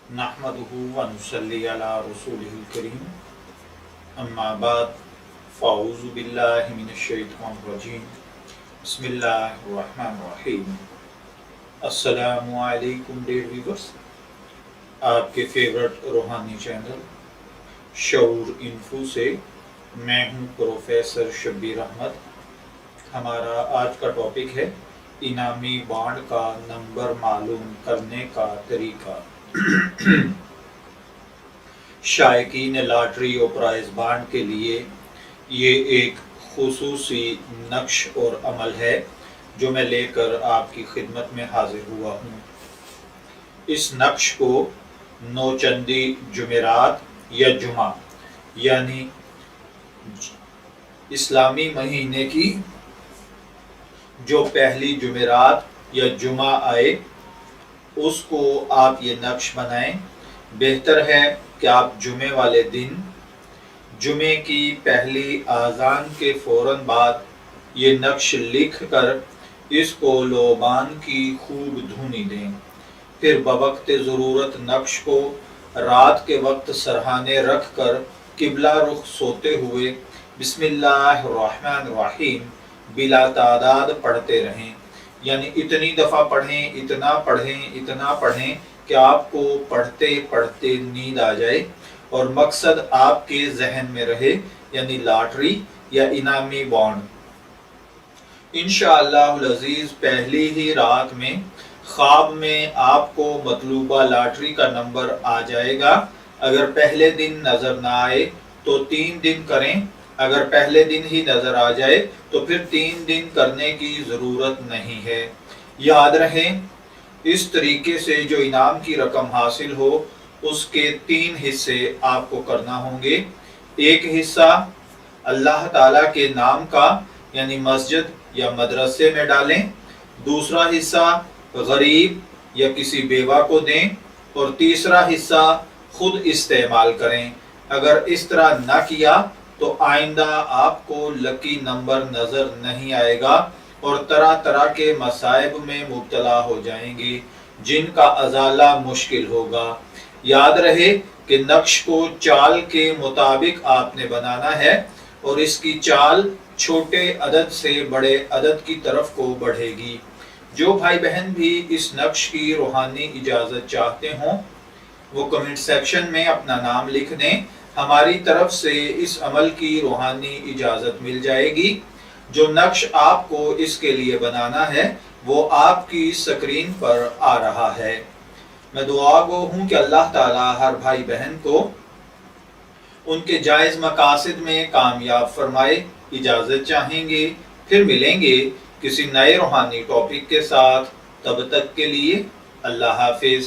नहमदुहु व नुसल्ली अला रसूलिहिल करीम अम्मा बाद फ़अऊज़ु बिल्लाहि मिनश शैतानिर रजीम बिस्मिल्लाहिर रहमानिर रहीम। अस्सलामु अलैकुम डियर व्यूअर्स, आपके फेवरेट रूहानी चैनल शऊर इन्फो से मैं हूं प्रोफेसर शब्बीर अहमद। हमारा आज का टॉपिक है इनामी बॉन्ड का नंबर मालूम करने का तरीका। शायकीन लॉटरी और प्राइज बॉन्ड के लिए ये एक खुसूसी नक्श और अमल है जो मैं लेकर आपकी खिदमत में हाजिर हुआ हूँ। इस नक्श को नौचंदी जुमेरात या जुमा यानी इस्लामी महीने की जो पहली जुमेरात या जुमा आए उसको आप ये नक्श बनाएं। बेहतर है कि आप जुमे वाले दिन जुमे की पहली आज़ान के फ़ौरन बाद ये नक्श लिख कर इसको लोबान की खूब धुनी दें। फिर बवक्त ज़रूरत नक्श को रात के वक्त सरहाने रख कर किबला रुख सोते हुए बिस्मिल्लाहिर्रहमानिर्रहीम बिला तादाद पढ़ते रहें। यानी इतनी दफ़ा पढ़ें, इतना पढ़ें कि आपको पढ़ते पढ़ते नींद आ जाए और मकसद आपके जहन में रहे, यानी लॉटरी या इनामी बॉन्ड। इंशाअल्लाहुल अज़ीज़ पहली ही रात में ख्वाब में आपको मतलूबा लॉटरी का नंबर आ जाएगा। अगर पहले दिन नज़र ना आए तो 3 दिन करें, अगर पहले दिन ही नज़र आ जाए तो फिर 3 दिन करने की ज़रूरत नहीं है। याद रहे, इस तरीके से जो इनाम की रकम हासिल हो उसके 3 हिस्से आपको करना होंगे। एक हिस्सा अल्लाह ताला के नाम का यानी मस्जिद या मदरसे में डालें, दूसरा हिस्सा गरीब या किसी बेवा को दें और तीसरा हिस्सा खुद इस्तेमाल करें। अगर इस तरह ना किया तो आइंदा आपको लकी नंबर नज़र नहीं आएगा और तरह तरह के मसाइब में मुब्तला हो जाएंगे जिनका अजाला मुश्किल होगा। याद रहे कि नक्श को चाल के मुताबिक आपने बनाना है और इसकी चाल छोटे अदद से बड़े अदद की तरफ को बढ़ेगी। जो भाई बहन भी इस नक्श की रूहानी इजाज़त चाहते हों वो कमेंट सेक्शन में अपना नाम लिख दें। हमारी तरफ से इस अमल की रूहानी इजाज़त मिल जाएगी। जो नक्श आपको इसके लिए बनाना है वो आपकी स्क्रीन पर आ रहा है। मैं दुआ गो हूँ कि अल्लाह ताला हर भाई बहन को उनके जायज़ मकासद में कामयाब फरमाए। इजाज़त चाहेंगे, फिर मिलेंगे किसी नए रूहानी टॉपिक के साथ। तब तक के लिए अल्लाह हाफिज़।